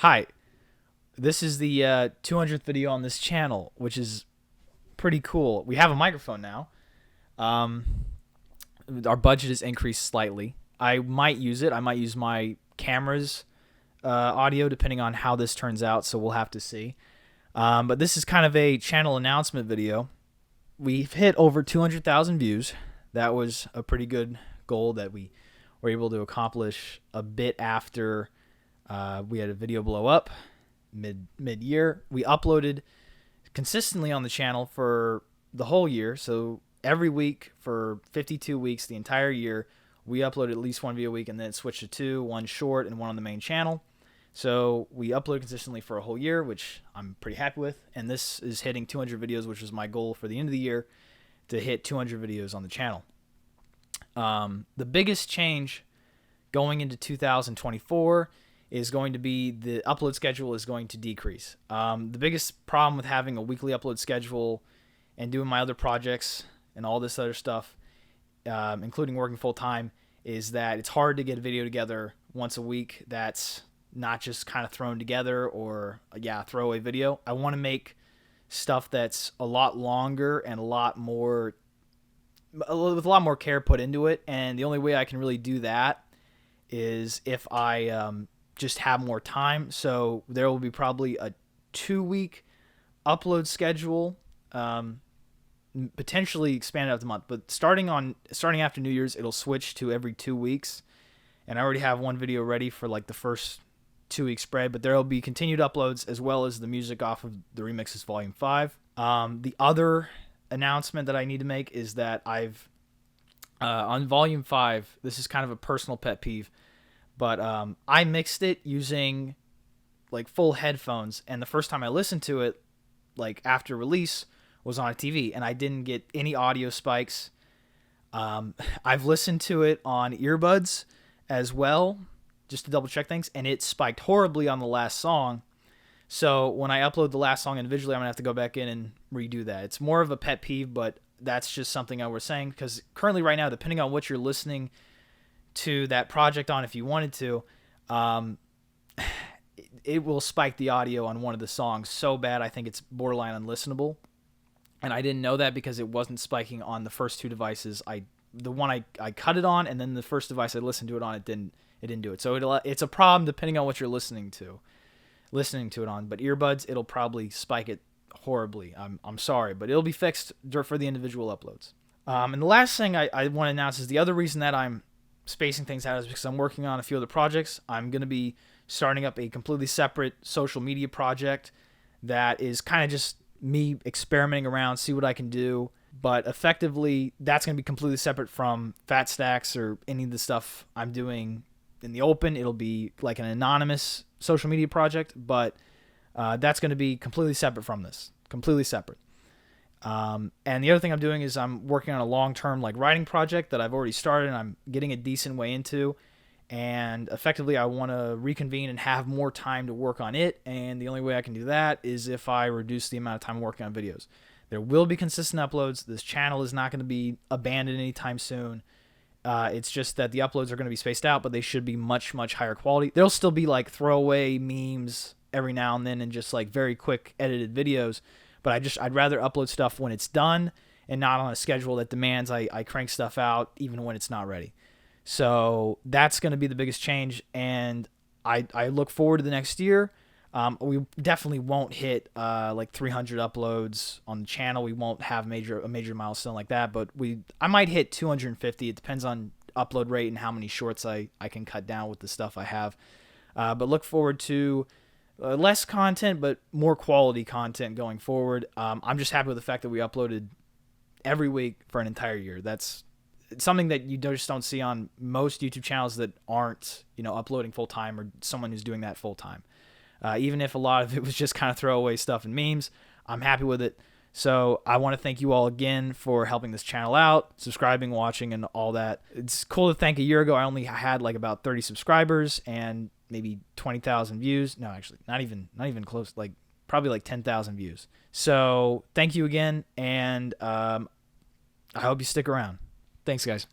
Hi, this is the 200th video on this channel, which is pretty cool. We have a microphone now. Um, our budget has increased slightly. I might use it. I might use my camera's audio depending on how this turns out, so we'll have to see. But this is kind of a channel announcement video. We've hit over 200,000 views. That was a pretty good goal that we were able to accomplish a bit after we had a video blow up mid-year. We uploaded consistently on the channel for the whole year, so every week for 52 weeks, the entire year, we uploaded at least one video a week, and then it switched to two, one short and one on the main channel. So we uploaded consistently for a whole year, which I'm pretty happy with, and this is hitting 200 videos, which was my goal for the end of the year, to hit 200 videos on the channel. The biggest change going into 2024 is going to be the upload schedule is going to decrease. The biggest problem with having a weekly upload schedule and doing my other projects and all this other stuff, including working full-time, is that it's hard to get a video together once a week that's not just kind of thrown together or, throwaway video. I want to make stuff that's a lot longer and with a lot more care put into it, and the only way I can really do that is if I just have more time. So there will be probably a 2-week upload schedule, potentially expanded out the month, but starting after New Year's, it'll switch to every 2 weeks. And I already have one video ready for like the first 2-week spread, but there will be continued uploads as well as the music off of the Remixes Volume 5. The other announcement that I need to make is that I've on Volume 5, this is kind of a personal pet peeve, but I mixed it using like full headphones, and the first time I listened to it, like after release, was on a TV, and I didn't get any audio spikes. I've listened to it on earbuds as well, just to double check things, and it spiked horribly on the last song. So when I upload the last song individually, I'm going to have to go back in and redo that. It's more of a pet peeve, but that's just something I was saying, because currently right now, depending on what you're listening to that project on, if you wanted to, it will spike the audio on one of the songs so bad I think it's borderline unlistenable. And I didn't know that because it wasn't spiking on the first two devices. The one I cut it on, and then the first device I listened to it on, it didn't do it. So it's a problem depending on what you're listening to it on. But earbuds, it'll probably spike it horribly. I'm sorry, but it'll be fixed for the individual uploads. And the last thing I want to announce is the other reason that I'm spacing things out is because I'm working on a few other projects. I'm going to be starting up a completely separate social media project that is kind of just me experimenting around, see what I can do. But effectively, that's going to be completely separate from Fat Stacks or any of the stuff I'm doing in the open. It'll be like an anonymous social media project, but that's going to be completely separate from this. Completely separate. And the other thing I'm doing is I'm working on a long-term writing project that I've already started and I'm getting a decent way into. And effectively, I want to reconvene and have more time to work on it. And the only way I can do that is if I reduce the amount of time working on videos. There will be consistent uploads. This channel is not going to be abandoned anytime soon. It's just that the uploads are going to be spaced out, but they should be much, much higher quality. There'll still be like throwaway memes every now and then and just like very quick edited videos. But I'd rather upload stuff when it's done and not on a schedule that demands I crank stuff out even when it's not ready. So that's going to be the biggest change, and I look forward to the next year. We definitely won't hit like 300 uploads on the channel. We won't have a major milestone like that, but I might hit 250. It depends on upload rate and how many shorts I can cut down with the stuff I have. But look forward to less content, but more quality content going forward. I'm just happy with the fact that we uploaded every week for an entire year. That's something that you just don't see on most YouTube channels that aren't, uploading full time, or someone who's doing that full time. Even if a lot of it was just kind of throwaway stuff and memes, I'm happy with it. So I want to thank you all again for helping this channel out, subscribing, watching, and all that. It's cool to thank. A year ago, I only had like about 30 subscribers and maybe 20,000 views. No, actually, not even close. Like probably like 10,000 views. So thank you again, and I hope you stick around. Thanks, guys.